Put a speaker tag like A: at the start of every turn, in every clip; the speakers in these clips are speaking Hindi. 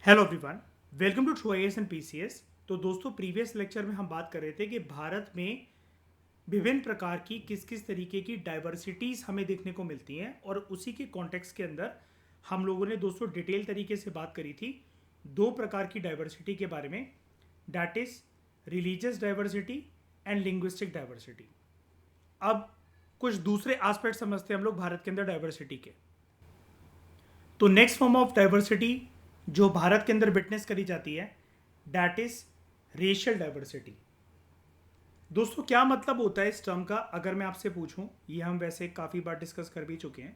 A: Hello everyone, welcome to true IAS and PCS. तो दोस्तों, प्रीवियस लेक्चर में हम बात कर रहे थे कि भारत में विभिन्न प्रकार की किस किस तरीके की डाइवर्सिटीज़ हमें देखने को मिलती हैं, और उसी के कॉन्टेक्स्ट के अंदर हम लोगों ने दोस्तों डिटेल तरीके से बात करी थी दो प्रकार की डाइवर्सिटी के बारे में, that is religious diversity and linguistic diversity. अब कुछ दूसरे एस्पेक्ट समझते हैं हम लोग भारत के अंदर डाइवर्सिटी के। तो नेक्स्ट फॉर्म ऑफ डाइवर्सिटी जो भारत के अंदर विटनेस करी जाती है, डैट इज रेशियल डाइवर्सिटी। दोस्तों, क्या मतलब होता है इस टर्म का? अगर मैं आपसे पूछूं, ये हम वैसे काफ़ी बार डिस्कस कर भी चुके हैं,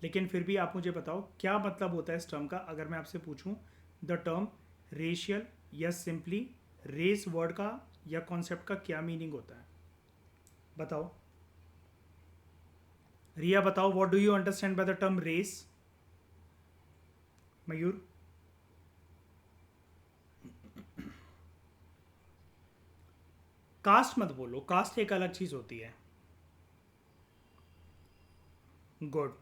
A: लेकिन फिर भी आप मुझे बताओ क्या मतलब होता है इस टर्म का। अगर मैं आपसे पूछूं द टर्म रेशियल या सिंपली रेस वर्ड का या कॉन्सेप्ट का क्या मीनिंग होता है, बताओ। रिया बताओ, what do you understand by the term race? Mayur? Caste मत बोलो, कास्ट एक अलग चीज होती है। Good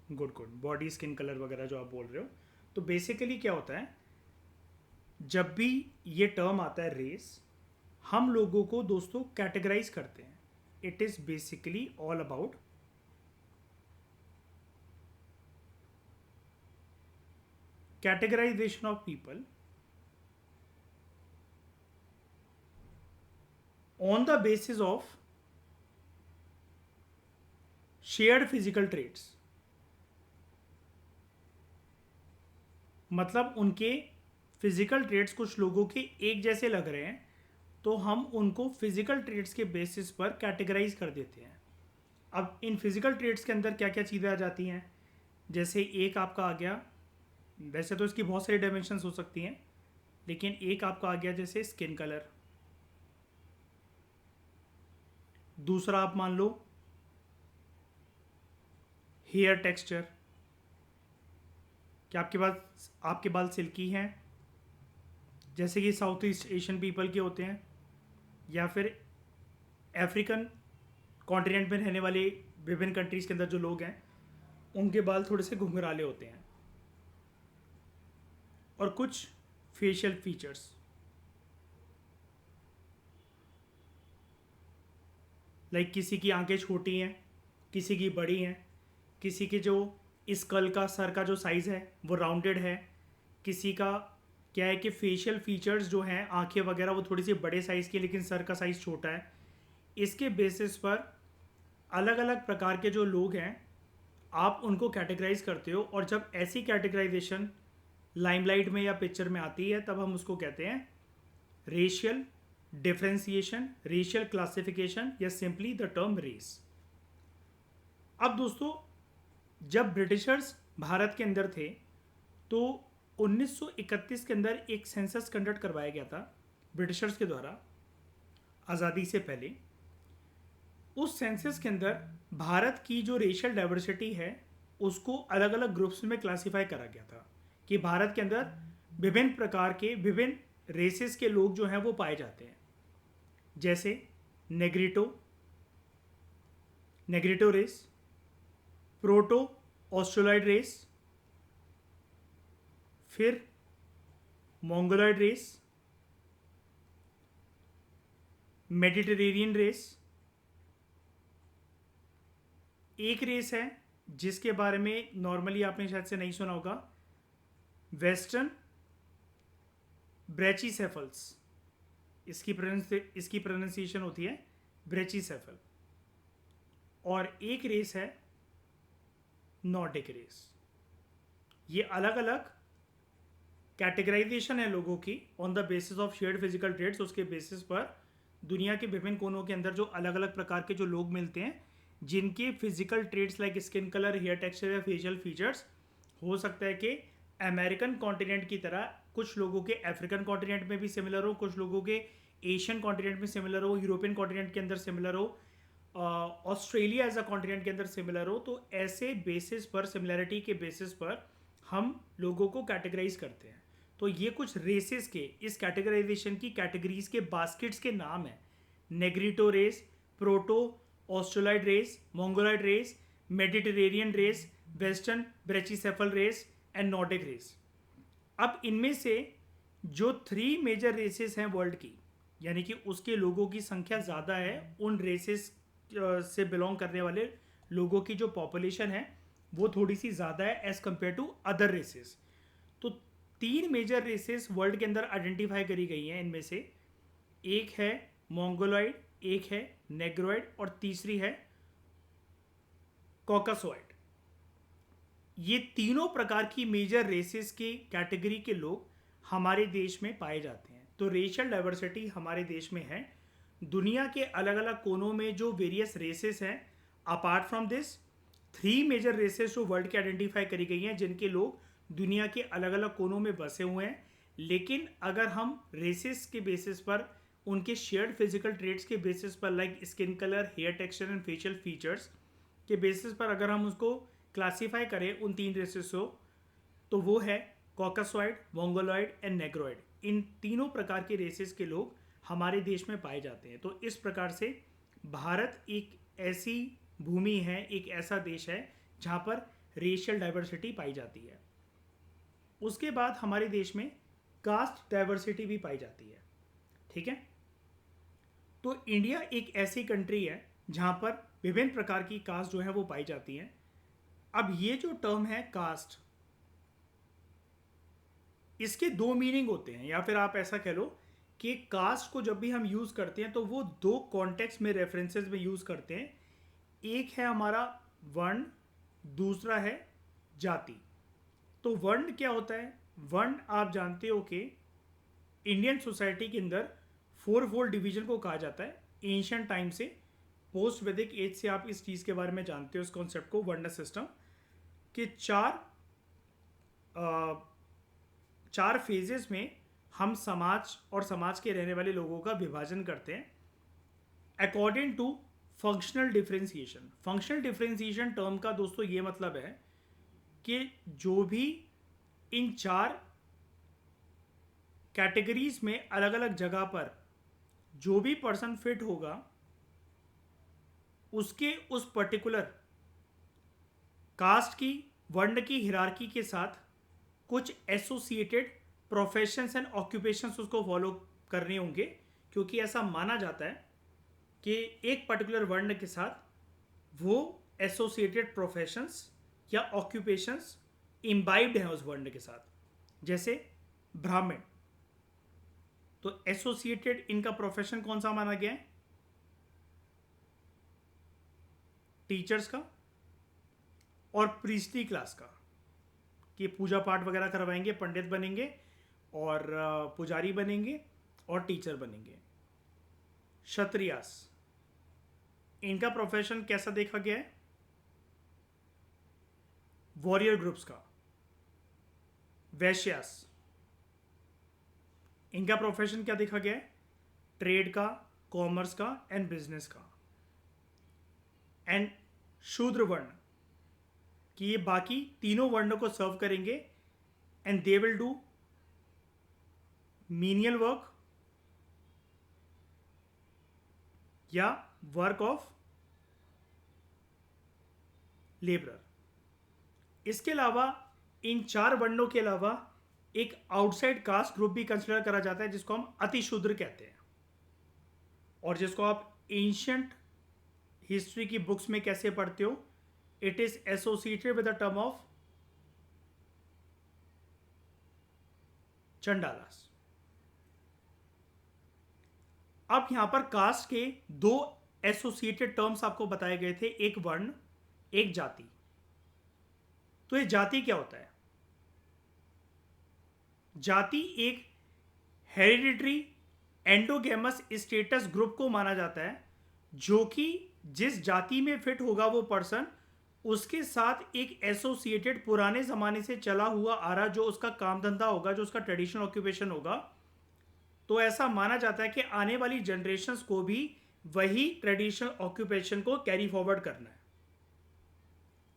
A: good good, body skin colour वगैरह जो आप बोल रहे हो। तो बेसिकली क्या होता है, जब भी ये टर्म आता है रेस, हम लोगों को दोस्तों कैटेगराइज करते हैं। It is basically all about categorisation of people on the basis of shared physical traits. मतलब उनके फिजिकल ट्रेट्स कुछ लोगों के एक जैसे लग रहे हैं, तो हम उनको फिजिकल ट्रेट्स के बेसिस पर कैटेगराइज कर देते हैं। अब इन फिजिकल ट्रेट्स के अंदर क्या क्या चीज़ें आ जाती हैं, जैसे एक आपका आ गया, वैसे तो इसकी बहुत सारी डायमेंशंस हो सकती हैं, लेकिन एक आपका आ गया जैसे स्किन कलर। दूसरा आप मान लो हेयर टेक्सचर, कि आपके बाल सिल्की हैं जैसे कि साउथ ईस्ट एशियन पीपल के होते हैं, या फिर अफ्रीकन कॉन्टिनेंट में रहने वाले विभिन्न कंट्रीज़ के अंदर जो लोग हैं उनके बाल थोड़े से घुंघराले होते हैं। और कुछ फेशियल फीचर्स, लाइक किसी की आंखें छोटी हैं, किसी की बड़ी हैं, किसी के जो स्कल का सर का जो साइज़ है वो राउंडेड है, किसी का क्या है कि फेशियल फीचर्स जो हैं आंखें वगैरह वो थोड़ी सी बड़े साइज़ की लेकिन सर का साइज़ छोटा है। इसके बेसिस पर अलग अलग प्रकार के जो लोग हैं आप उनको कैटेगराइज करते हो, और जब ऐसी कैटेगराइजेशन लाइमलाइट में या पिक्चर में आती है तब हम उसको कहते हैं रेशियल डिफरेंशिएशन, रेशियल क्लासिफिकेशन, या सिंपली द टर्म रेस। अब दोस्तों, जब ब्रिटिशर्स भारत के अंदर थे तो 1931 के अंदर एक सेंसस कंडक्ट करवाया गया था ब्रिटिशर्स के द्वारा, आज़ादी से पहले। उस सेंसस के अंदर भारत की जो रेशियल डाइवर्सिटी है उसको अलग अलग ग्रुप्स में क्लासिफाई करा गया था, कि भारत के अंदर विभिन्न प्रकार के विभिन्न रेसेस के लोग जो हैं वो पाए जाते हैं, जैसे Negrito, Negrito race, Proto Australoid race, फिर मोंगोलॉइड रेस, मेडिटेरेनियन रेस। एक रेस है जिसके बारे में नॉर्मली आपने शायद से नहीं सुना होगा, वेस्टर्न ब्रेचिसेफल्स। इसकी प्रोनाउंसिएशन होती है ब्रेचिसेफल। और एक रेस है नॉर्डिक रेस। ये अलग अलग कैटेगराइजेशन है लोगों की on the basis of shared physical traits. उसके बेसिस पर दुनिया के विभिन्न कोनों के अंदर जो अलग अलग प्रकार के जो लोग मिलते हैं जिनके physical traits like skin colour, hair texture या फेशियल फीचर्स, हो सकता है कि अमेरिकन कॉन्टिनेंट की तरह कुछ लोगों के अफ्रीकन कॉन्टिनेंट में भी सिमिलर हो, कुछ लोगों के एशियन कॉन्टिनेंट में सिमिलर हो, यूरोपियन कॉन्टिनेंट के अंदर सिमिलर हो, ऑस्ट्रेलिया एज अ कॉन्टिनेंट के अंदर सिमिलर हो। तो ऐसे बेसिस पर, सिमिलैरिटी के बेसिस पर हम लोगों को कैटेगराइज करते हैं। तो ये कुछ रेसेस के, इस कैटेगराइजेशन की कैटेगरीज के बास्केट्स के नाम हैं, Negrito race, Proto Australoid race, Mongoloid race, Mediterranean race, Western Brachycephal race and Nordic race. अब इनमें से जो 3 मेजर रेसेस हैं वर्ल्ड की, यानी कि उसके लोगों की संख्या ज़्यादा है, उन रेसेस से बिलोंग करने वाले लोगों की जो पॉपुलेशन है वो थोड़ी सी ज़्यादा है as compare to other races. तो 3 मेजर रेसेस वर्ल्ड के अंदर आइडेंटिफाई करी गई हैं। इनमें से एक है मोंगोलॉइड, एक है नेग्रोइड और तीसरी है कॉकासॉइड। ये तीनों प्रकार की मेजर रेसेस की कैटेगरी के लोग हमारे देश में पाए जाते हैं। तो रेशियल डाइवर्सिटी हमारे देश में है। दुनिया के अलग अलग कोनों में जो वेरियस रेसेस हैं, apart from this 3 major races जो वर्ल्ड के आइडेंटिफाई करी गई हैं, जिनके लोग दुनिया के अलग अलग कोनों में बसे हुए हैं। लेकिन अगर हम रेसेस के बेसिस पर, उनके शेयर्ड फिजिकल ट्रेट्स के बेसिस पर, like skin colour, hair texture and facial features के बेसिस पर अगर हम उसको क्लासीफाई करें उन 3 रेसेस को, तो वो है कॉकासॉइड, मोंगोलॉइड एंड नेग्रोइड। इन तीनों प्रकार के रेसेस के लोग हमारे देश में पाए जाते हैं। तो इस प्रकार से भारत एक ऐसी भूमि है, एक ऐसा देश है जहाँ पर रेशियल डाइवर्सिटी पाई जाती है। उसके बाद हमारे देश में कास्ट डाइवर्सिटी भी पाई जाती है। ठीक है, तो इंडिया एक ऐसी कंट्री है जहाँ पर विभिन्न प्रकार की कास्ट जो है वो पाई जाती हैं। अब ये जो टर्म है कास्ट, इसके 2 मीनिंग होते हैं, या फिर आप ऐसा कह लो कि कास्ट को जब भी हम यूज़ करते हैं तो वो 2 कॉन्टेक्स्ट में, रेफरेंसेस में यूज़ करते हैं। एक है हमारा वर्ण, दूसरा है जाति। तो वर्ण क्या होता है? वर्ण आप जानते हो कि इंडियन सोसाइटी के अंदर 4 फोल्ड डिवीजन को कहा जाता है। एंशियंट टाइम से, पोस्ट वैदिक एज से आप इस चीज़ के बारे में जानते हो, इस कॉन्सेप्ट को, वर्ण सिस्टम के 4 फेजेस में हम समाज और समाज के रहने वाले लोगों का विभाजन करते हैं according to functional differentiation. Functional differentiation term का दोस्तों ये मतलब है कि जो भी इन 4 कैटेगरीज में अलग अलग जगह पर जो भी पर्सन फिट होगा, उसके उस पर्टिकुलर कास्ट की, वर्ण की हिरार्की के साथ कुछ एसोसिएटेड प्रोफेशंस एंड ऑक्यूपेशंस उसको फॉलो करने होंगे, क्योंकि ऐसा माना जाता है कि एक पर्टिकुलर वर्ण के साथ वो एसोसिएटेड प्रोफेशंस या ऑक्यूपेशंस इम्बाइब्ड हैं उस वर्ण के साथ। जैसे ब्राह्मण, तो एसोसिएटेड इनका प्रोफेशन कौन सा माना गया है? टीचर्स का और प्रीस्टली क्लास का, कि पूजा पाठ वगैरह करवाएंगे, पंडित बनेंगे और पुजारी बनेंगे और टीचर बनेंगे। क्षत्रियास, इनका प्रोफेशन कैसा देखा गया है? वॉरियर ग्रुप्स का। वैश्यास, इनका प्रोफेशन क्या देखा गया है? ट्रेड का, कॉमर्स का एंड बिजनेस का। एंड शूद्र वर्ण, कि ये बाकी तीनों वर्णों को सर्व करेंगे and they will do menial work या वर्क ऑफ लेबरर। इसके अलावा इन 4 वर्णों के अलावा एक आउटसाइड कास्ट ग्रुप भी कंसिडर करा जाता है, जिसको हम अतिशूद्र कहते हैं, और जिसको आप एंशियंट हिस्ट्री की बुक्स में कैसे पढ़ते हो? It is associated with the term of Chandalas. अब यहां पर कास्ट के 2 एसोसिएटेड टर्म्स आपको बताए गए थे, एक वर्ण, एक जाति। तो ये जाति क्या होता है? जाति एक हेरिडिटरी एंडोगेमस स्टेटस ग्रुप को माना जाता है, जो कि जिस जाति में फिट होगा वो पर्सन, उसके साथ एक एसोसिएटेड पुराने ज़माने से चला हुआ आ रहा जो उसका काम धंधा होगा, जो उसका ट्रेडिशनल ऑक्यूपेशन होगा। तो ऐसा माना जाता है कि आने वाली जनरेशन्स को भी वही ट्रेडिशनल ऑक्यूपेशन को कैरी फॉरवर्ड करना है,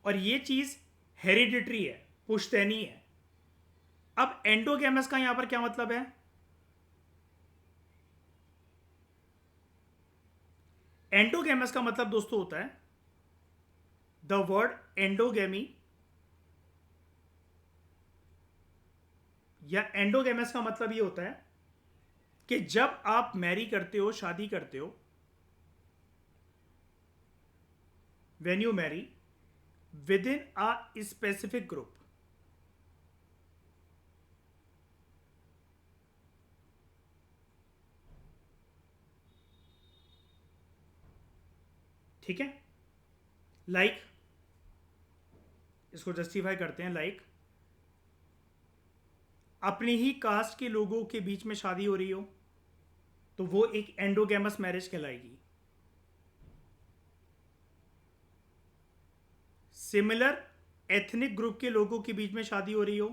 A: और ये चीज़ हेरिडिटरी है, पुश्तैनी है। अब एंडोगेमस का यहां पर क्या मतलब है? एंडोगेमस का मतलब दोस्तों होता है, द वर्ड एंडोगेमी या एंडोगेमस का मतलब ये होता है कि जब आप मैरी करते हो, शादी करते हो, when you marry within a specific group, ठीक है। लाइक इसको जस्टिफाई करते हैं, लाइक अपने ही कास्ट के लोगों के बीच में शादी हो रही हो तो वो एक एंडोगेमस मैरिज कहलाएगी। सिमिलर एथनिक ग्रुप के लोगों के बीच में शादी हो रही हो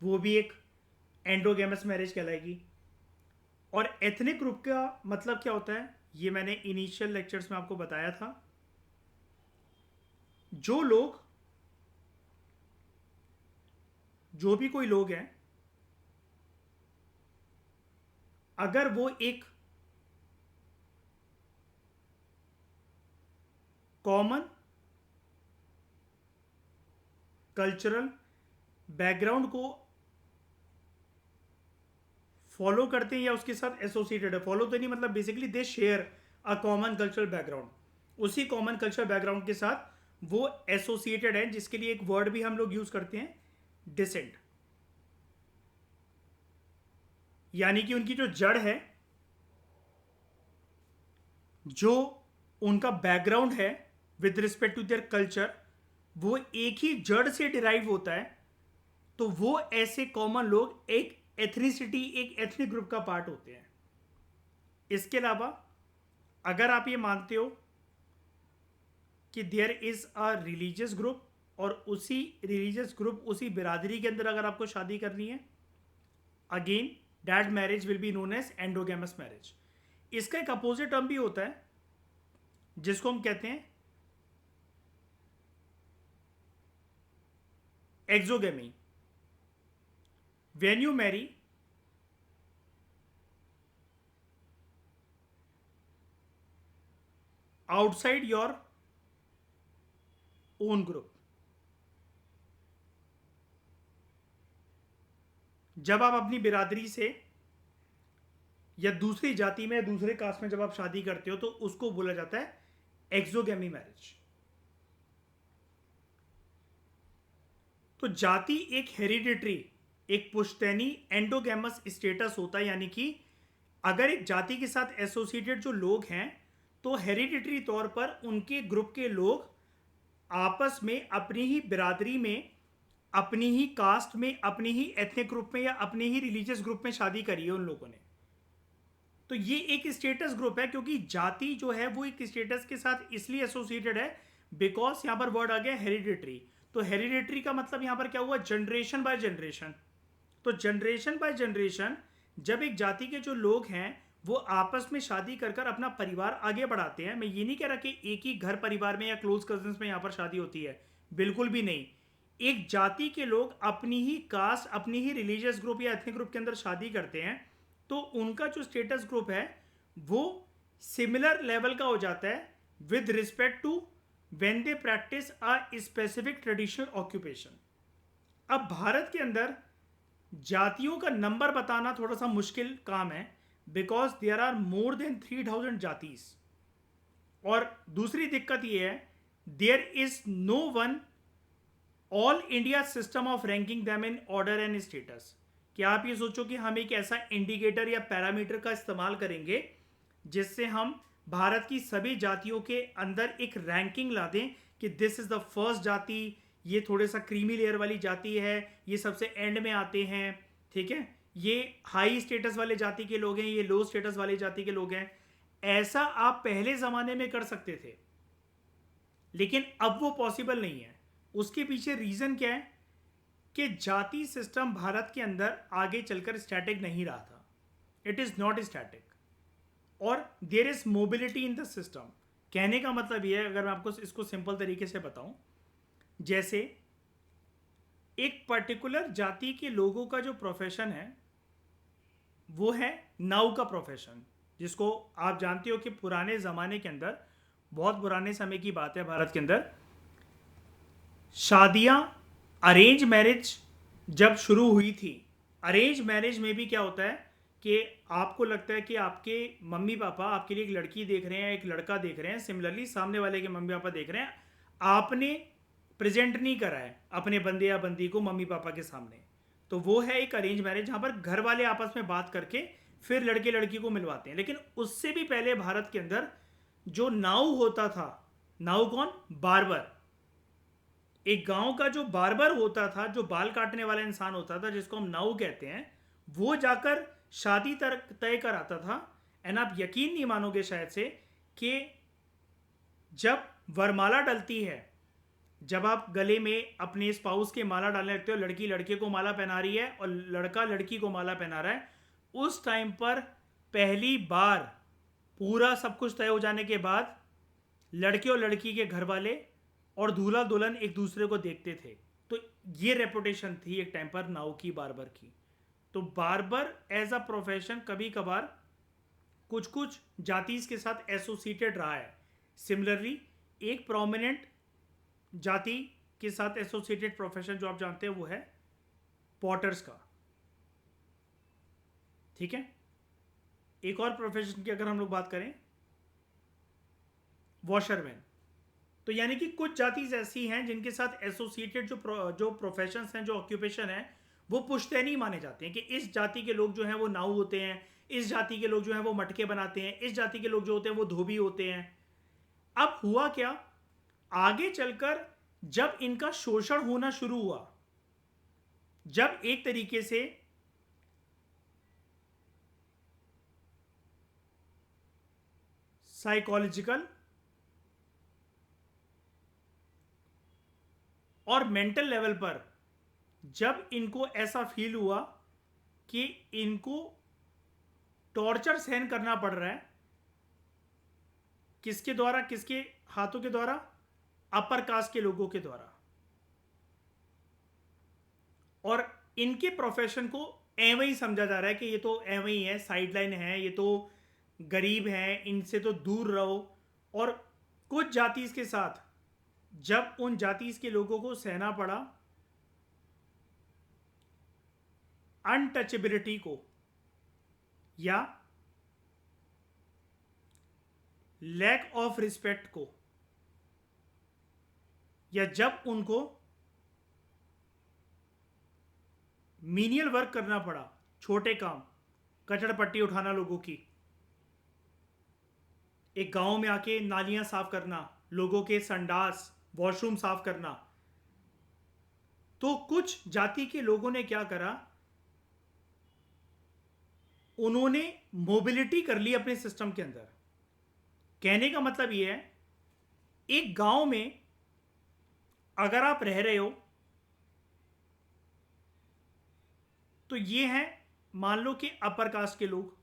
A: वो भी एक एंडोगेमस मैरिज कहलाएगी। और एथनिक ग्रुप का मतलब क्या होता है ये मैंने इनिशियल लेक्चर्स में आपको बताया था। जो भी कोई लोग हैं, अगर वो एक कॉमन कल्चरल बैकग्राउंड को फॉलो करते हैं या उसके साथ एसोसिएटेड है, फॉलो तो नहीं मतलब basically they share a common cultural background, उसी कॉमन कल्चरल बैकग्राउंड के साथ वो एसोसिएटेड है, जिसके लिए एक वर्ड भी हम लोग यूज करते हैं, डिसेंट। यानी कि उनकी जो जड़ है, जो उनका बैकग्राउंड है with respect to their culture, वो एक ही जड़ से डिराइव होता है। तो वो ऐसे कॉमन लोग एक एथनिसिटी, एक एथनिक ग्रुप का पार्ट होते हैं। इसके अलावा अगर आप ये मानते हो कि there is a religious group और उसी रिलीजियस ग्रुप, उसी बिरादरी के अंदर अगर आपको शादी करनी है, again that marriage will be known as endogamous marriage. इसका एक अपोजिट टर्म भी होता है जिसको हम कहते हैं exogamy. When you Mary outside your own group, जब आप अपनी बिरादरी से या दूसरी जाति में, दूसरे कास्ट में जब आप शादी करते हो तो उसको बोला जाता है एक्सोगेमी मैरिज। तो जाति एक हेरिडिटरी, एक पुश्तैनी एंडोगेमस स्टेटस होता है। यानी कि अगर एक जाति के साथ एसोसिएटेड जो लोग हैं तो हेरिडिटरी तौर पर उनके ग्रुप के लोग आपस में अपनी ही बिरादरी में, अपनी ही कास्ट में, अपनी ही एथनिक ग्रुप में या अपने ही रिलीजियस ग्रुप में शादी करी है उन लोगों ने। तो ये एक स्टेटस ग्रुप है, क्योंकि जाति जो है वो एक स्टेटस के साथ इसलिए एसोसिएटेड है बिकॉज यहां पर वर्ड आ गया हेरिडिटरी। तो हेरिडिटरी का मतलब यहां पर क्या हुआ, जनरेशन बाय जनरेशन। तो जनरेशन बाय जनरेशन जब एक जाति के जो लोग हैं वो आपस में शादी कर कर अपना परिवार आगे बढ़ाते हैं। मैं ये नहीं कह रहा कि एक ही घर परिवार में या क्लोज कजिन्स में यहां पर शादी होती है, बिल्कुल भी नहीं। एक जाति के लोग अपनी ही कास्ट, अपनी ही रिलीजियस ग्रुप या एथनिक ग्रुप के अंदर शादी करते हैं तो उनका जो स्टेटस ग्रुप है वो सिमिलर लेवल का हो जाता है with respect to when they practise a specific traditional occupation. अब भारत के अंदर जातियों का नंबर बताना थोड़ा सा मुश्किल काम है because there are more than 3000 जातीज। और दूसरी दिक्कत यह है there is no one all India system of ranking them in order and status. क्या आप ये सोचो कि हम एक ऐसा इंडिकेटर या पैरामीटर का इस्तेमाल करेंगे जिससे हम भारत की सभी जातियों के अंदर एक रैंकिंग ला दें कि दिस इज द फर्स्ट जाति, ये थोड़े सा क्रीमी लेयर वाली जाति है, ये सबसे एंड में आते हैं, ठीक है, ये हाई स्टेटस वाले जाति के लोग हैं, ये लो स्टेटस वाले जाति के लोग हैं। ऐसा आप पहले जमाने में कर सकते थे लेकिन अब वो पॉसिबल नहीं है। उसके पीछे रीजन क्या है कि जाति सिस्टम भारत के अंदर आगे चलकर स्टैटिक नहीं रहा था। इट इज नॉट स्टैटिक और there is mobility in the system. कहने का मतलब यह है, अगर मैं आपको इसको सिंपल तरीके से बताऊं, जैसे एक पर्टिकुलर जाति के लोगों का जो प्रोफेशन है वो है नाउ का प्रोफेशन, जिसको आप जानते हो कि पुराने ज़माने के अंदर, बहुत पुराने समय की बात है, भारत के अंदर शादियां, अरेंज मैरिज जब शुरू हुई थी अरेंज मैरिज में भी क्या होता है कि आपको लगता है कि आपके मम्मी पापा आपके लिए एक लड़की देख रहे हैं, एक लड़का देख रहे हैं, सिमिलरली सामने वाले के मम्मी पापा देख रहे हैं, आपने प्रेजेंट नहीं करा है अपने बंदे या बंदी को मम्मी पापा के सामने, तो वो है एक अरेंज मैरिज जहां पर घर वाले आपस में बात करके फिर लड़के लड़की को मिलवाते हैं। लेकिन उससे भी पहले भारत के अंदर जो नाऊ होता था, नाऊ कौन, बार्बर, एक गांव का जो बार्बर होता था, जो बाल काटने वाला इंसान होता था जिसको हम नाऊ कहते हैं, वो जाकर शादी तय कराता था। एंड आप यकीन नहीं मानोगे शायद से कि जब वरमाला डलती है, जब आप गले में अपने स्पाउस के माला डालने लगते हो, लड़की लड़के को माला पहना रही है और लड़का लड़की को माला पहना रहा है, उस टाइम पर पहली बार पूरा सब कुछ तय हो जाने के बाद लड़के और लड़की के घर वाले और दूल्हा दुल्हन एक दूसरे को देखते थे। तो ये रेपुटेशन थी एक टाइम पर नाउ की, बार्बर की। तो बार्बर एज अ प्रोफेशन कभी कभार कुछ कुछ जातीज के साथ एसोसिएटेड रहा है। सिमिलरली एक प्रोमिनेंट जाति के साथ एसोसिएटेड प्रोफेशन जो आप जानते हैं वो है पॉटर्स का। ठीक है, एक और प्रोफेशन की अगर हम लोग बात करें, वॉशरमैन। तो यानी कि कुछ जातीज ऐसी हैं जिनके साथ एसोसिएटेड जो प्रोफेशंस हैं, जो ऑक्यूपेशन है, वो पुश्तैनी माने जाते हैं कि इस जाति के लोग जो हैं वो नाऊ होते हैं, इस जाति के लोग जो हैं वो मटके बनाते हैं, इस जाति के लोग जो होते हैं वो धोबी होते हैं। अब हुआ क्या, आगे चलकर जब इनका शोषण होना शुरू हुआ, जब एक तरीके से साइकोलॉजिकल और मेंटल लेवल पर जब इनको ऐसा फील हुआ कि इनको टॉर्चर सहन करना पड़ रहा है, किसके द्वारा, किसके हाथों के द्वारा, अपर कास्ट के लोगों के द्वारा, और इनके प्रोफेशन को एवं ही समझा जा रहा है कि ये तो एवं ही है, साइडलाइन है, ये तो गरीब हैं, इनसे तो दूर रहो। और कुछ जातीज के साथ जब उन जातीज के लोगों को सहना पड़ा अनटचेबिलिटी को या लैक ऑफ रिस्पेक्ट को, या जब उनको मीनियल वर्क करना पड़ा, छोटे काम, कचड़ पट्टी उठाना लोगों की, एक गांव में आके नालियां साफ करना, लोगों के संडास वॉशरूम साफ करना, तो कुछ जाति के लोगों ने क्या करा, उन्होंने मोबिलिटी कर ली अपने सिस्टम के अंदर। कहने का मतलब यह है, एक गांव में अगर आप रह रहे हो तो ये हैं, मान लो कि अपर कास्ट के लोग,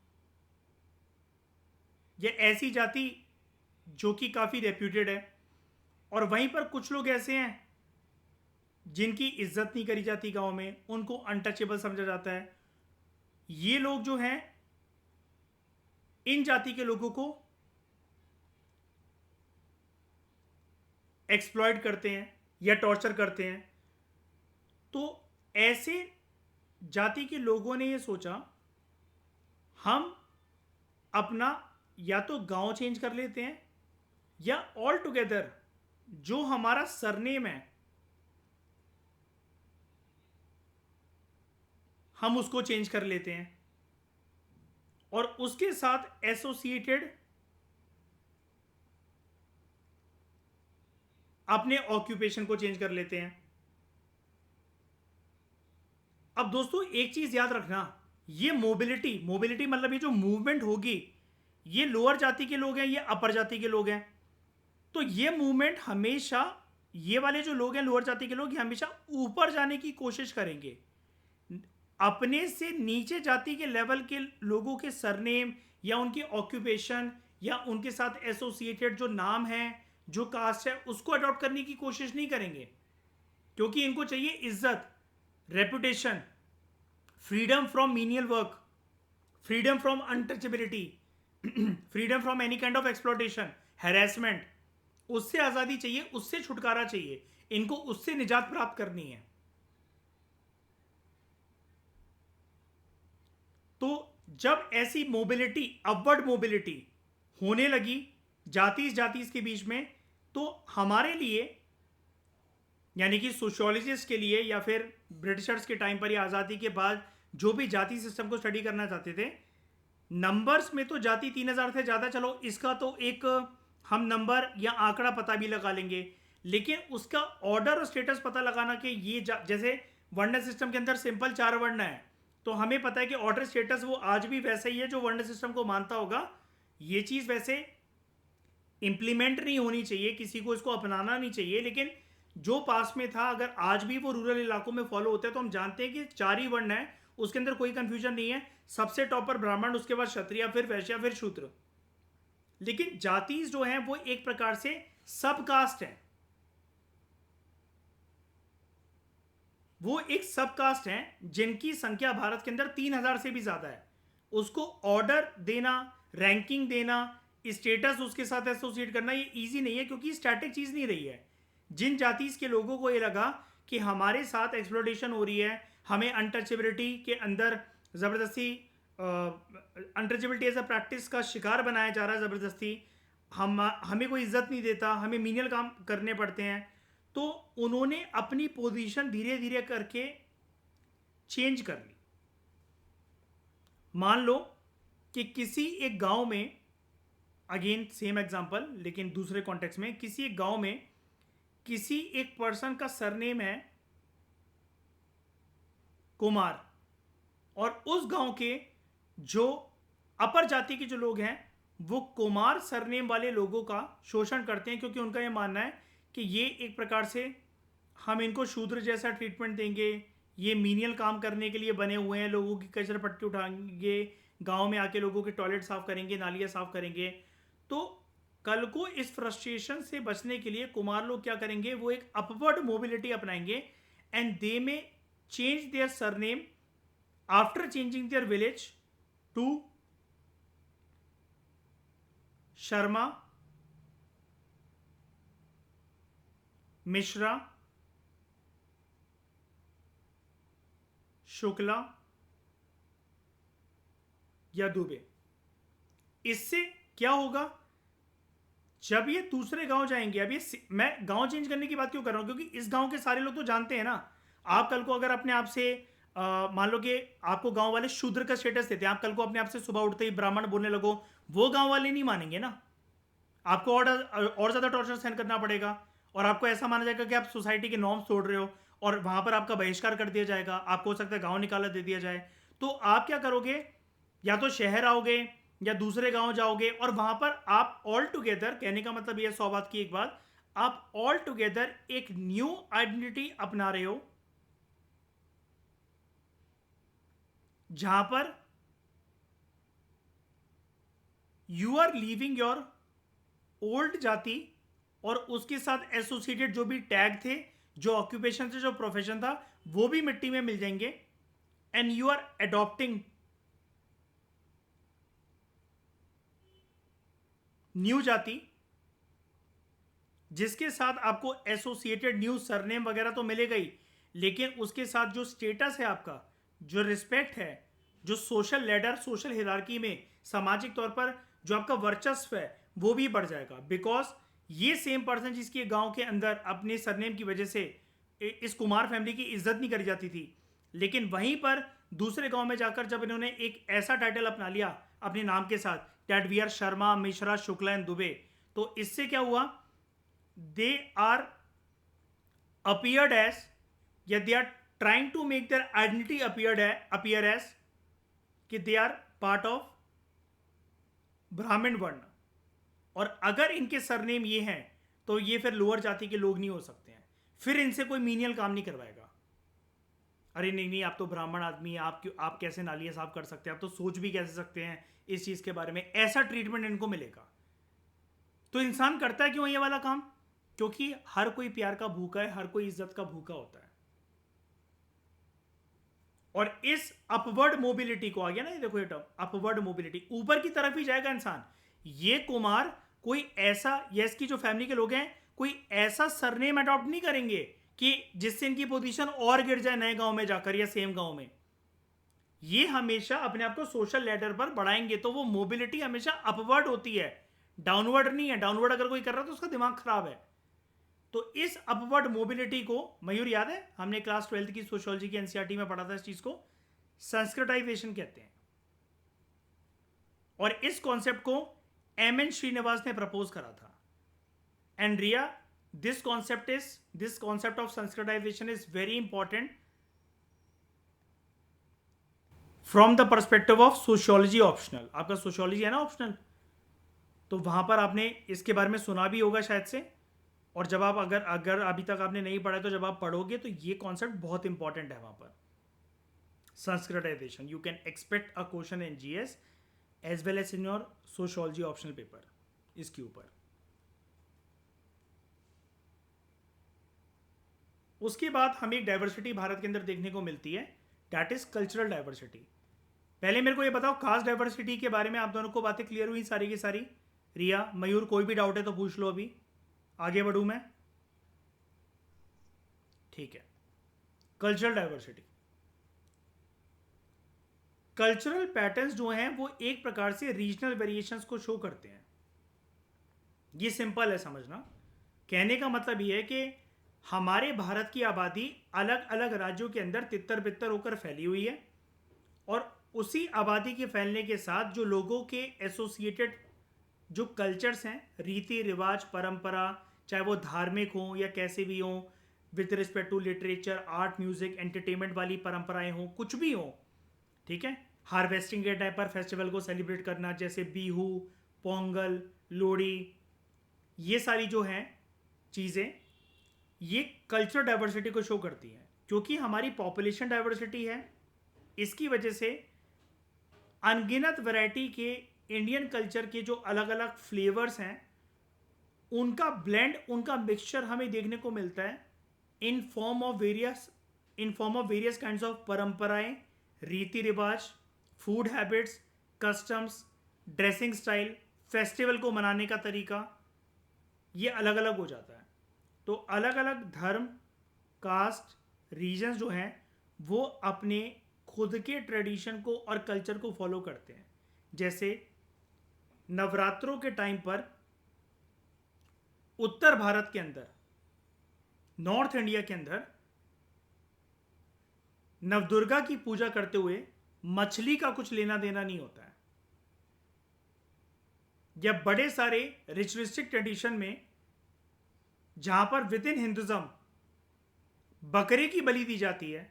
A: या ऐसी जाति जो कि काफी रेप्यूटेड है, और वहीं पर कुछ लोग ऐसे हैं जिनकी इज्जत नहीं करी जाती गांव में, उनको अनटचेबल समझा जाता है। ये लोग जो हैं इन जाति के लोगों को एक्सप्लॉइट करते हैं या टॉर्चर करते हैं। तो ऐसे जाति के लोगों ने ये सोचा, हम अपना या तो गांव चेंज कर लेते हैं, या ऑल टुगेदर जो हमारा सरनेम है हम उसको चेंज कर लेते हैं, और उसके साथ एसोसिएटेड अपने ऑक्यूपेशन को चेंज कर लेते हैं। अब दोस्तों एक चीज याद रखना, ये मोबिलिटी मतलब ये जो मूवमेंट होगी, ये लोअर जाति के लोग हैं, ये अपर जाति के लोग हैं। तो ये मूवमेंट हमेशा, ये वाले जो लोग हैं लोअर जाति के लोग, ये हमेशा ऊपर जाने की कोशिश करेंगे। अपने से नीचे जाति के लेवल के लोगों के सरनेम या उनकी ऑक्यूपेशन या उनके साथ एसोसिएटेड जो नाम है, जो कास्ट है, उसको अडॉप्ट करने की कोशिश नहीं करेंगे, क्योंकि इनको चाहिए इज्जत, reputation, freedom from menial work, freedom from untouchability, freedom from any kind of exploitation, harassment, उससे आज़ादी चाहिए, उससे छुटकारा चाहिए, इनको उससे निजात प्राप्त करनी है। जब ऐसी मोबिलिटी, अपवर्ड मोबिलिटी होने लगी जातीस के बीच में, तो हमारे लिए, यानी कि सोशियोलॉजिस्ट के लिए या फिर ब्रिटिशर्स के टाइम पर या आज़ादी के बाद जो भी जाति सिस्टम को स्टडी करना चाहते थे, नंबर्स में तो जाति 3000 से ज़्यादा, चलो इसका तो एक हम नंबर या आंकड़ा पता भी लगा लेंगे, लेकिन उसका ऑर्डर और स्टेटस पता लगाना कि ये जैसे वर्ण सिस्टम के अंदर सिंपल 4 वर्ण है, तो हमें पता है कि ऑर्डर स्टेटस वो आज भी वैसा ही है जो वर्ण सिस्टम को मानता होगा। ये चीज़ वैसे इंप्लीमेंट नहीं होनी चाहिए, किसी को इसको अपनाना नहीं चाहिए, लेकिन जो पास में था अगर आज भी वो रूरल इलाकों में फॉलो होते हैं तो हम जानते हैं कि 4 ही वर्ण है, उसके अंदर कोई कंफ्यूजन नहीं है। सबसे टॉप पर ब्राह्मण, उसके बाद क्षत्रिय, फिर वैश्य, फिर शूद्र। लेकिन जाति जो है वो एक प्रकार से सब कास्ट है, वो एक सब कास्ट है जिनकी संख्या भारत के अंदर 3000 से भी ज्यादा है। उसको ऑर्डर देना, रैंकिंग देना, स्टेटस उसके साथ एसोसिएट करना ये इजी नहीं है, क्योंकि स्टैटिक चीज नहीं रही है। जिन जातीज के लोगों को ये लगा कि हमारे साथ एक्सप्लोटेशन हो रही है, हमें अनटचेबिलिटी के अंदर जबरदस्ती, अनटचेबिलिटी एज अ प्रैक्टिस का शिकार बनाया जा रहा है जबरदस्ती, हमें कोई इज्जत नहीं देता, हमें मीनियल काम करने पड़ते हैं, तो उन्होंने अपनी पोजीशन धीरे धीरे करके चेंज कर ली। मान लो कि किसी एक गांव में, अगेन सेम एग्जांपल लेकिन दूसरे कॉन्टेक्स्ट में, किसी एक गांव में किसी एक पर्सन का सरनेम है कुमार, और उस गांव के जो अपर जाति के जो लोग हैं वो कुमार सरनेम वाले लोगों का शोषण करते हैं, क्योंकि उनका यह मानना है कि ये एक प्रकार से हम इनको शूद्र जैसा ट्रीटमेंट देंगे, ये मीनियल काम करने के लिए बने हुए हैं, लोगों की कचरा पट्टी उठाएंगे, गांव में आके लोगों के टॉयलेट साफ करेंगे, नालियाँ साफ करेंगे। तो कल को इस फ्रस्ट्रेशन से बचने के लिए कुमार लोग क्या करेंगे, वो एक अपवर्ड मोबिलिटी अपनाएंगे, and they may change their surname after changing their village to Sharma, Mishra, Shukla या दुबे। इससे क्या होगा, जब ये दूसरे गांव जाएंगे, अब ये मैं गांव चेंज करने की बात क्यों कर रहा हूं, क्योंकि इस गांव के सारे लोग तो जानते हैं ना। आप कल को अगर अपने आप से मान लो कि आपको गांव वाले शूद्र का स्टेटस देते हैं, आप कल को अपने आप से सुबह उठते ही ब्राह्मण बोलने लगो, वो गांव वाले नहीं मानेंगे ना, आपको और ज्यादा टॉर्चर सहन करना पड़ेगा, और आपको ऐसा माना जाएगा कि आप सोसाइटी के नॉर्म्स तोड़ रहे हो, और वहां पर आपका बहिष्कार कर दिया जाएगा, आपको हो सकता है गांव निकाला दे दिया जाए। तो आप क्या करोगे, या तो शहर आओगे या दूसरे गांव जाओगे, और वहां पर आप ऑल टुगेदर, कहने का मतलब यह 100 बात की एक बात, आप ऑल टुगेदर एक न्यू आइडेंटिटी अपना रहे हो, जहां पर you are leaving your old jati और उसके साथ एसोसिएटेड जो भी टैग थे, जो ऑक्यूपेशन थे, जो प्रोफेशन था, वो भी मिट्टी में मिल जाएंगे, and you are adopting new jati, जिसके साथ आपको एसोसिएटेड न्यू सरनेम वगैरह तो मिलेगा ही, लेकिन उसके साथ जो स्टेटस है आपका, जो रिस्पेक्ट है, जो सोशल लैडर, सोशल हिरार्की में सामाजिक तौर पर जो आपका वर्चस्व है, वो भी बढ़ जाएगा। बिकॉज ये सेम पर्सन जिसके गांव के अंदर अपने सरनेम की वजह से इस कुमार फैमिली की इज्जत नहीं करी जाती थी, लेकिन वहीं पर दूसरे गांव में जाकर जब इन्होंने एक ऐसा टाइटल अपना लिया अपने नाम के साथ, that we are Sharma, Mishra, Shukla and Dubey, तो इससे क्या हुआ, दे आर appeared as, या they are trying to make their identity appear as कि दे आर पार्ट ऑफ ब्राह्मण वर्ण। और अगर इनके सरनेम ये हैं तो ये फिर लोअर जाति के लोग नहीं हो सकते हैं, फिर इनसे कोई मीनियल काम नहीं करवाएगा। अरे नहीं नहीं, आप तो ब्राह्मण आदमी हैं, आप कैसे नालियां साफ कर सकते हैं, आप तो सोच भी कैसे सकते हैं इस चीज के बारे में, ऐसा ट्रीटमेंट इनको मिलेगा। तो इंसान करता है क्यों ये वाला काम, क्योंकि हर कोई प्यार का भूखा है, हर कोई इज्जत का भूखा होता है। और इस अपवर्ड मोबिलिटी को, आ गया ना ये देखो, ये टर्म अपवर्ड मोबिलिटी, ऊपर की तरफ ही जाएगा इंसान। ये कुमार कोई ऐसा, या इसकी जो फैमिली के लोग हैं, कोई ऐसा सरनेम अडॉप्ट नहीं करेंगे कि जिससे इनकी पोजीशन और गिर जाए नए गांव में जाकर या सेम गांव में। ये हमेशा अपने आप को सोशल लैडर पर बढ़ाएंगे, तो वो मोबिलिटी हमेशा अपवर्ड होती है, डाउनवर्ड नहीं है। डाउनवर्ड अगर कोई कर रहा है तो उसका दिमाग खराब है। तो इस अपवर्ड मोबिलिटी को, मयूर याद है हमने क्लास 12th की सोशियोलॉजी की एनसीईआरटी में पढ़ा था इस चीज को, संस्कृताइजेशन कहते हैं। और इस कॉन्सेप्ट को एम श्रीनिवास ने प्रपोज करा था। And Riya, this concept of Sanskritisation is very important from the perspective of sociology optional. आपका सोशियोलॉजी है ना ऑप्शनल, तो वहां पर आपने इसके बारे में सुना भी होगा शायद से। और जब आप अगर अगर अभी तक आपने नहीं पढ़ा तो जब आप पढ़ोगे तो ये कॉन्सेप्ट बहुत इंपॉर्टेंट है वहां पर, Sanskritisation. You can expect a question in GS as well as in your sociology optional paper इसके ऊपर। उसके बाद हमें एक डाइवर्सिटी भारत के अंदर देखने को मिलती है, दैट इज कल्चरल डाइवर्सिटी। पहले मेरे को ये बताओ, कास्ट डाइवर्सिटी के बारे में आप दोनों को बातें क्लियर हुई सारी की सारी? रिया, मयूर, कोई भी डाउट है तो पूछ लो, अभी आगे बढ़ूं मैं? ठीक है। कल्चरल डाइवर्सिटी, कल्चरल पैटर्न्स जो हैं वो एक प्रकार से रीजनल वेरिएशंस को शो करते हैं। ये सिंपल है समझना। कहने का मतलब ये है कि हमारे भारत की आबादी अलग अलग राज्यों के अंदर तितर बितर होकर फैली हुई है, और उसी आबादी के फैलने के साथ जो लोगों के एसोसिएटेड जो कल्चर्स हैं, रीति रिवाज, परंपरा, चाहे वो धार्मिक हों या कैसे भी हों, with respect to literature, art, music, entertainment वाली परंपराएं हों, कुछ भी हों, ठीक है। हार्वेस्टिंग के टाइम पर फेस्टिवल को सेलिब्रेट करना, जैसे बिहू, पोंगल, लोहड़ी, ये सारी जो हैं चीज़ें, ये कल्चरल डाइवर्सिटी को शो करती हैं। क्योंकि हमारी पॉपुलेशन डाइवर्सिटी है, इसकी वजह से अनगिनत वैरायटी के इंडियन कल्चर के जो अलग अलग फ्लेवर्स हैं, उनका ब्लेंड, उनका मिक्सचर हमें देखने को मिलता है in form of various kinds of परंपराएं, रीति रिवाज, food habits, customs, dressing style, festival को मनाने का तरीका, ये अलग अलग हो जाता है। तो अलग अलग धर्म, कास्ट, रीजन्स जो हैं वो अपने खुद के ट्रेडिशन को और कल्चर को फॉलो करते हैं। जैसे नवरात्रों के टाइम पर उत्तर भारत के अंदर, नॉर्थ इंडिया के अंदर नवदुर्गा की पूजा करते हुए मछली का कुछ लेना देना नहीं होता है। या बड़े सारे रिचुअलिस्टिक ट्रेडिशन में जहां पर विद इन हिंदुज्म बकरे की बलि दी जाती है,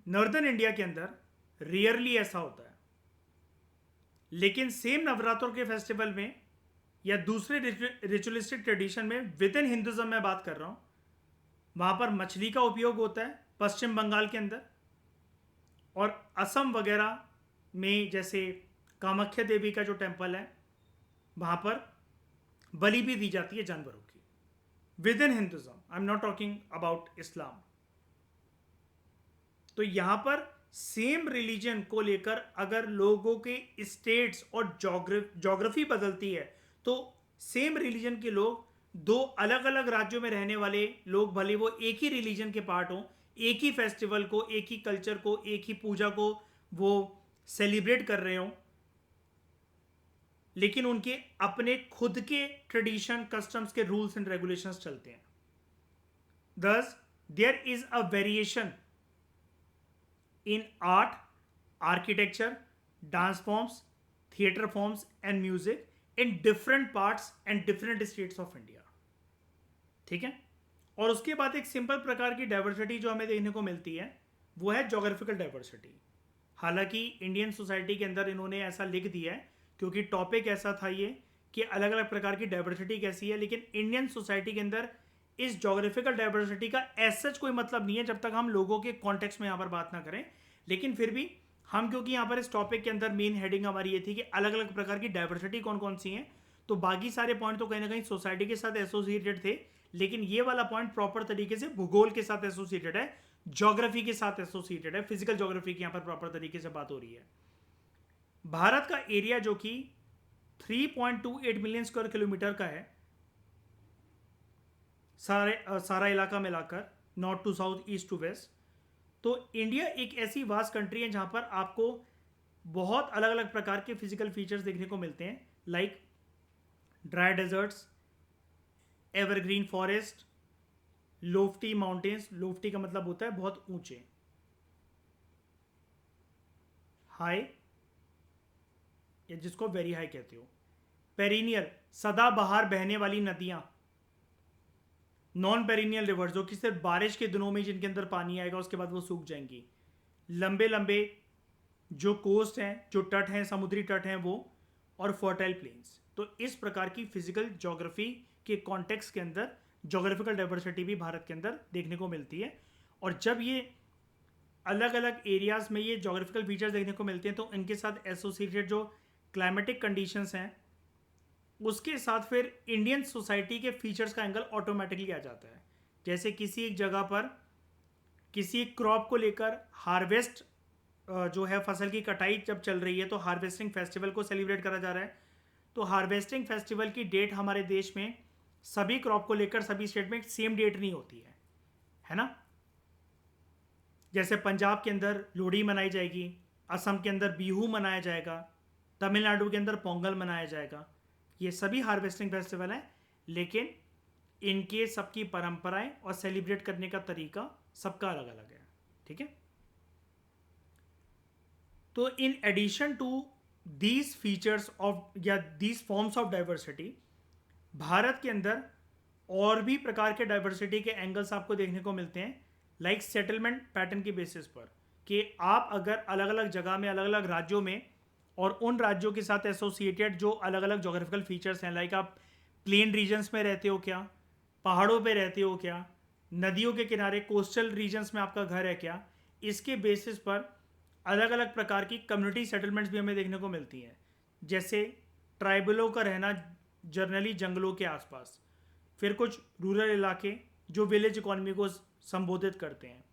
A: नॉर्दर्न इंडिया के अंदर रेयरली ऐसा होता है। लेकिन सेम नवरात्रों के फेस्टिवल में या दूसरे रिचुअलिस्टिक ट्रेडिशन में विद इन हिंदुज्म में बात कर रहा हूं, वहां पर मछली का उपयोग होता है पश्चिम बंगाल के अंदर। और असम वगैरह में जैसे कामाख्या देवी का जो टेम्पल है, वहां पर बलि भी दी जाती है जानवरों की within Hinduism. I am not talking about Islam. तो यहां पर सेम रिलीजन को लेकर अगर लोगों के स्टेट्स और ज्योग्राफी बदलती है, तो सेम रिलीजन के लोग, दो अलग अलग राज्यों में रहने वाले लोग, भले वो एक ही रिलीजन के पार्ट हों, एक ही फेस्टिवल को, एक ही कल्चर को, एक ही पूजा को वो सेलिब्रेट कर रहे हों, लेकिन उनके अपने खुद के ट्रेडिशन, कस्टम्स के रूल्स एंड रेगुलेशंस चलते हैं। Thus there is a variation in art, architecture, dance forms, theatre forms and music in different parts and different states of India। ठीक है। और उसके बाद एक सिंपल प्रकार की डाइवर्सिटी जो हमें देखने को मिलती है वो है जोग्राफिकल डाइवर्सिटी। हालांकि इंडियन सोसाइटी के अंदर इन्होंने ऐसा लिख दिया है क्योंकि टॉपिक ऐसा था ये कि अलग अलग प्रकार की डाइवर्सिटी कैसी है, लेकिन इंडियन सोसाइटी के अंदर इस जोग्राफिकल डाइवर्सिटी का एज सच कोई मतलब नहीं है जब तक हम लोगों के कॉन्टेक्स्ट में यहाँ पर बात ना करें। लेकिन फिर भी हम, क्योंकि यहाँ पर इस टॉपिक के अंदर मेन हेडिंग हमारी ये थी कि अलग अलग प्रकार की डाइवर्सिटी कौन कौन सी हैं, तो बाकी सारे पॉइंट तो कहीं ना कहीं सोसाइटी के साथ एसोसिएटेड थे, लेकिन ये वाला पॉइंट प्रॉपर तरीके से भूगोल के साथ एसोसिएटेड है, ज्योग्राफी के साथ एसोसिएटेड है, फिजिकल ज्योग्राफी की यहाँ पर प्रॉपर तरीके से बात हो रही है। भारत का एरिया जो कि 3.28 मिलियन स्क्वायर किलोमीटर का है, सारा इलाका मिलाकर, north to south, east to west, तो इंडिया एक ऐसी वास्ट कंट्री है जहाँ पर आपको बहुत अलग अलग प्रकार के फिजिकल फीचर्स देखने को मिलते हैं, like dry deserts, evergreen forest, lofty mountains. Lofty का मतलब होता है बहुत ऊंचे, हाई या जिसको वेरी हाई कहते हो, पेरिनियल सदाबहार बहने वाली नदियां, नॉन पेरिनियल रिवर्स जो कि सिर्फ बारिश के दिनों में जिनके अंदर पानी आएगा उसके बाद वो सूख जाएंगी, लंबे लंबे जो कोस्ट हैं, जो तट हैं, समुद्री तट हैं वो, और फर्टाइल प्लेन्स। तो इस प्रकार की फिजिकल ज्योग्राफी के कॉन्टेक्स्ट के अंदर ज्योग्राफिकल डाइवर्सिटी भी भारत के अंदर देखने को मिलती है। और जब ये अलग अलग एरियाज में ये ज्योग्राफिकल फीचर्स देखने को मिलते हैं तो इनके साथ एसोसिएटेड जो क्लाइमेटिक कंडीशंस हैं उसके साथ फिर इंडियन सोसाइटी के फीचर्स का एंगल ऑटोमेटिकली आ जाता है। जैसे किसी एक जगह पर किसी एक क्रॉप को लेकर हार्वेस्ट जो है फसल की कटाई जब चल रही है तो हार्वेस्टिंग फेस्टिवल को सेलिब्रेट करा जा रहा है। तो हार्वेस्टिंग फेस्टिवल की डेट हमारे देश में सभी क्रॉप को लेकर सभी स्टेट में सेम डेट नहीं होती है ना। जैसे पंजाब के अंदर लोहड़ी मनाई जाएगी, असम के अंदर बिहू मनाया जाएगा, तमिलनाडु के अंदर पोंगल मनाया जाएगा। ये सभी हार्वेस्टिंग फेस्टिवल हैं, लेकिन इनके सबकी परंपराएं और सेलिब्रेट करने का तरीका सबका अलग अलग है। ठीक है, तो in addition to these features of या these forms of diversity, Bharat के अंदर और भी प्रकार के डाइवर्सिटी के एंगल्स आपको देखने को मिलते हैं, लाइक सेटलमेंट पैटर्न की बेसिस पर, कि आप अगर अलग अलग जगह में अलग अलग राज्यों में और उन राज्यों के साथ एसोसिएटेड जो अलग अलग जोग्राफिकल फीचर्स हैं, लाइक आप प्लेन रीजन्स में रहते हो क्या, पहाड़ों पे रहते हो क्या, नदियों के किनारे कोस्टल रीजन्स में आपका घर है क्या, इसके बेसिस पर अलग अलग प्रकार की कम्युनिटी सेटलमेंट्स भी हमें देखने को मिलती हैं। जैसे ट्राइबलों का रहना जनरली जंगलों के आसपास, फिर कुछ रूरल इलाके जो विलेज इकोनॉमी को संबोधित करते हैं,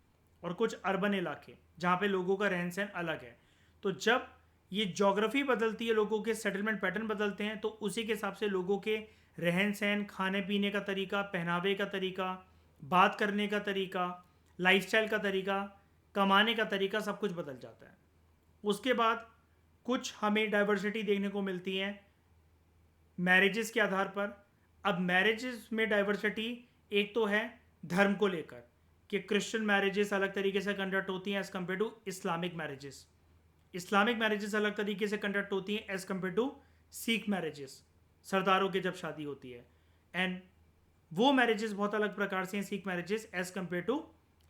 A: और कुछ अर्बन इलाके जहाँ पे लोगों का रहन सहन अलग है। तो जब ये ज्योग्राफी बदलती है, लोगों के सेटलमेंट पैटर्न बदलते हैं, तो उसी के हिसाब से लोगों के रहन सहन, खाने पीने का तरीका, पहनावे का तरीका, बात करने का तरीका, लाइफस्टाइल का तरीका, कमाने का तरीका, सब कुछ बदल जाता है। उसके बाद कुछ हमें डाइवर्सिटी देखने को मिलती है मैरिजेस के आधार पर। अब मैरिजेस में डाइवर्सिटी एक तो है धर्म को लेकर, कि क्रिश्चियन मैरिजेस अलग तरीके से कंडक्ट होती हैं as compare to Islamic marriages, Islamic marriages अलग तरीके से कंडक्ट होती हैं as compare to Sikh marriages, सरदारों के जब शादी होती है। एंड वो मैरिजेस बहुत अलग प्रकार से हैं Sikh marriages as compare to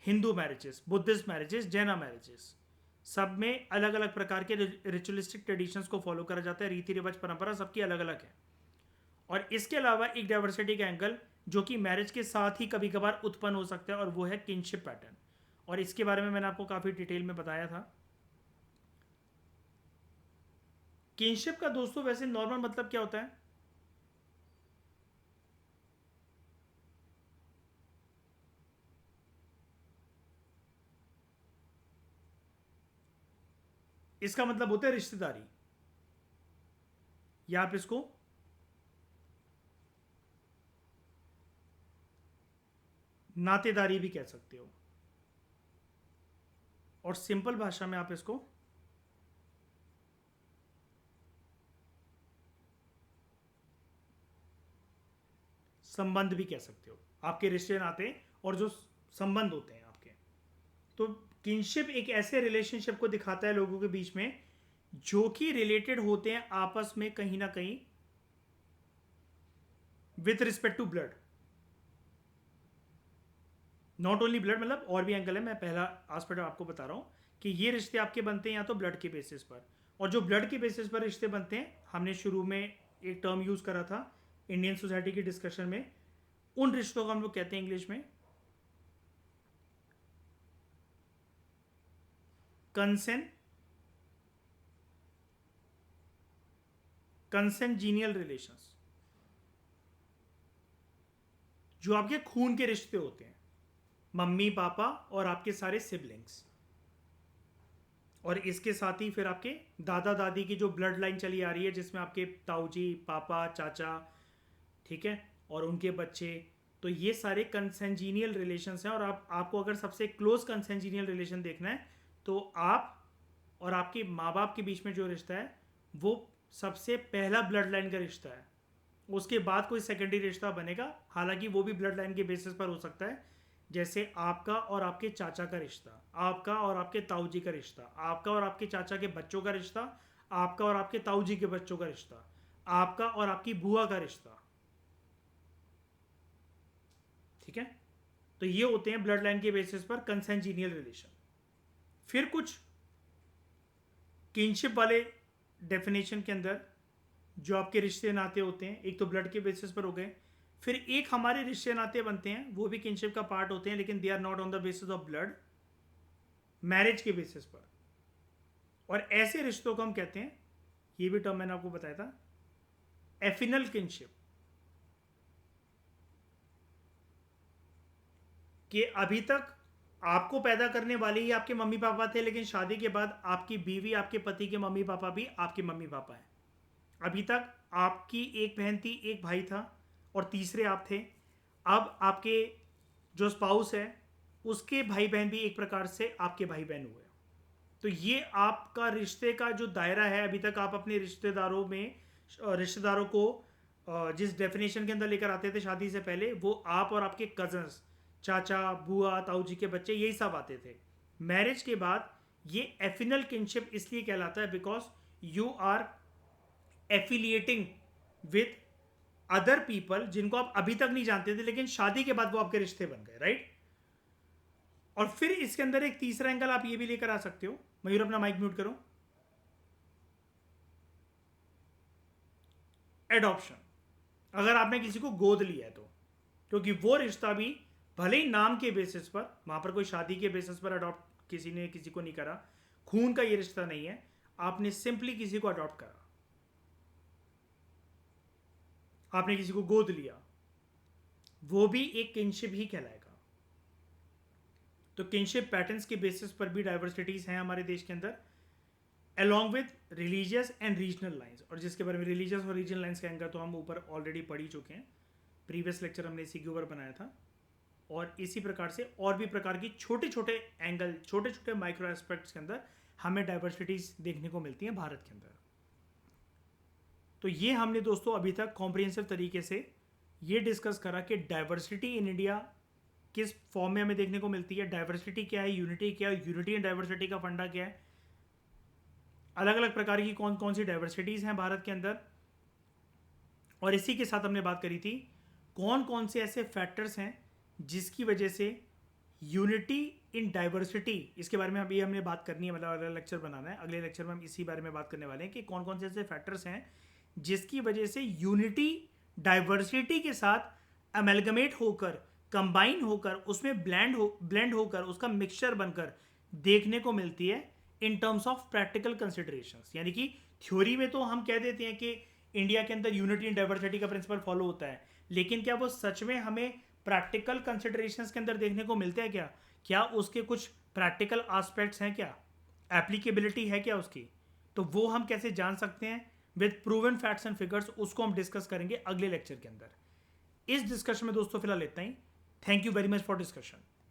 A: Hindu marriages, Buddhist marriages, Jaina marriages. सब में अलग अलग प्रकार के रिचुअलिस्टिक ट्रेडिशंस को फॉलो करा जाता है, रीति रिवाज परंपरा सबकी अलग अलग है। और इसके अलावा एक डाइवर्सिटी का एंगल जो कि मैरिज के साथ ही कभी कभार उत्पन्न हो सकता है, और वो है किनशिप पैटर्न। और इसके बारे में मैंने आपको काफ़ी डिटेल में बताया था। किनशिप का दोस्तों वैसे नॉर्मल मतलब क्या होता है? इसका मतलब होता है रिश्तेदारी, या आप इसको नातेदारी भी कह सकते हो, और सिंपल भाषा में आप इसको संबंध भी कह सकते हो। आपके रिश्ते नाते और जो संबंध होते हैं आपके। तो किनशिप एक ऐसे रिलेशनशिप को दिखाता है लोगों के बीच में जो कि रिलेटेड होते हैं आपस में कहीं ना कहीं with respect to blood. Not only blood, मतलब और भी एंगल है, मैं पहला आस्पेक्ट आपको बता रहा हूं कि ये रिश्ते आपके बनते हैं या तो ब्लड के बेसिस पर, और जो ब्लड के बेसिस पर रिश्ते बनते हैं, हमने शुरू में एक टर्म यूज करा था इंडियन सोसाइटी की डिस्कशन में, उन रिश्तों को हम लोग कहते हैं इंग्लिश में कंसेंजीनियल रिलेशंस, जो आपके खून के रिश्ते होते हैं, मम्मी पापा और आपके सारे सिबलिंग्स। और इसके साथ ही फिर आपके दादा दादी की जो ब्लड लाइन चली आ रही है, जिसमें आपके ताऊ जी, पापा, चाचा, ठीक है, और उनके बच्चे, तो ये सारे कंसेंजीनियल रिलेशंस हैं, और आपको अगर सबसे क्लोज कंसेंजीनियल रिलेशन देखना है तो आप और आपके माँ बाप के बीच में जो रिश्ता है वो सबसे पहला ब्लड लाइन का रिश्ता है। उसके बाद कोई सेकेंडरी रिश्ता बनेगा, हालांकि वो भी ब्लड लाइन के बेसिस पर हो सकता है, जैसे आपका और आपके चाचा का रिश्ता, आपका और आपके ताऊ जी का रिश्ता, आपका और आपके चाचा के बच्चों का रिश्ता, आपका और आपके ताऊ जी के बच्चों का रिश्ता, आपका और आपकी बुआ का रिश्ता। ठीक है, तो ये होते हैं ब्लड लाइन के बेसिस पर कंसेंजीनियल रिलेशन। फिर कुछ किनशिप वाले डेफिनेशन के अंदर जो आपके रिश्ते नाते होते हैं, एक तो ब्लड के बेसिस पर हो गए, फिर एक हमारे रिश्ते नाते बनते हैं वो भी किनशिप का पार्ट होते हैं, लेकिन they are not on the basis of blood, marriage के बेसिस पर। और ऐसे रिश्तों को हम कहते हैं, ये भी टर्म मैंने आपको बताया था, एफिनल किनशिप, कि अभी तक आपको पैदा करने वाले ही आपके मम्मी पापा थे, लेकिन शादी के बाद आपकी बीवी, आपके पति के मम्मी पापा भी आपके मम्मी पापा हैं। अभी तक आपकी एक बहन थी, एक भाई था, और तीसरे आप थे। अब आपके जो स्पाउस है उसके भाई बहन भी एक प्रकार से आपके भाई बहन हुए। तो ये आपका रिश्ते का जो दायरा है, अभी तक आप अपने रिश्तेदारों को जिस डेफिनेशन के अंदर लेकर आते थे शादी से पहले, वो आप और आपके कजन्स, चाचा, बुआ, ताऊ जी के बच्चे, यही सब आते थे। मैरिज के बाद ये एफिनल किनशिप इसलिए कहलाता है because you are affiliating with other people जिनको आप अभी तक नहीं जानते थे, लेकिन शादी के बाद वो आपके रिश्ते बन गए, राइट। और फिर इसके अंदर एक तीसरा एंगल आप ये भी लेकर आ सकते हो। मयूर अपना माइक म्यूट करो। एडॉप्शन, अगर आपने किसी को गोद लिया है तो, क्योंकि वो रिश्ता भी भले ही नाम के बेसिस पर, वहां पर कोई शादी के बेसिस पर अडॉप्ट किसी ने किसी को नहीं करा, खून का ये रिश्ता नहीं है, आपने सिंपली किसी को अडॉप्ट करा, आपने किसी को गोद लिया, वो भी एक किनशिप ही कहलाएगा। तो किनशिप पैटर्न्स के बेसिस पर भी डाइवर्सिटीज हैं हमारे देश के अंदर, along with religious and regional lines. और जिसके बारे में रिलीजियस और रीजनल लाइंस का एंगल तो हम ऊपर ऑलरेडी पढ़ ही चुके हैं, प्रीवियस लेक्चर हमने इसी के ऊपर बनाया था। और इसी प्रकार से और भी प्रकार की छोटे छोटे एंगल, छोटे छोटे माइक्रो एस्पेक्ट्स के अंदर हमें डाइवर्सिटीज देखने को मिलती हैं भारत के अंदर। तो ये हमने दोस्तों अभी तक कॉम्प्रिहेंसिव तरीके से ये डिस्कस करा कि डाइवर्सिटी इन इंडिया किस फॉर्म में हमें देखने को मिलती है, डाइवर्सिटी क्या है, यूनिटी क्या है, यूनिटी एंड डाइवर्सिटी का फंडा क्या है, अलग अलग प्रकार की कौन कौन सी डाइवर्सिटीज़ हैं भारत के अंदर। और इसी के साथ हमने बात करी थी कौन कौन से ऐसे फैक्टर्स हैं जिसकी वजह से यूनिटी इन डाइवर्सिटी, इसके बारे में अभी हमने बात करनी है, मतलब अगला लेक्चर बनाना है, अगले लेक्चर में हम इसी बारे में बात करने वाले हैं कि कौन कौन से ऐसे फैक्टर्स हैं जिसकी वजह से यूनिटी डाइवर्सिटी के साथ अमेलगमेट होकर, कंबाइन होकर, उसमें ब्लेंड होकर, उसका मिक्सचर बनकर देखने को मिलती है in terms of practical considerations. यानी कि थ्योरी में तो हम कह देते हैं कि इंडिया के अंदर यूनिटी एंड डाइवर्सिटी का प्रिंसिपल फॉलो होता है, लेकिन क्या वो सच में हमें प्रैक्टिकल कंसिडरेशंस के अंदर देखने को मिलते हैं क्या उसके कुछ प्रैक्टिकल एस्पेक्ट्स हैं, क्या एप्लीकेबिलिटी है क्या उसकी, तो वो हम कैसे जान सकते हैं with proven facts and figures, उसको हम डिस्कस करेंगे अगले लेक्चर के अंदर। इस डिस्कशन में दोस्तों फिलहाल इतना ही। Thank you very much for discussion.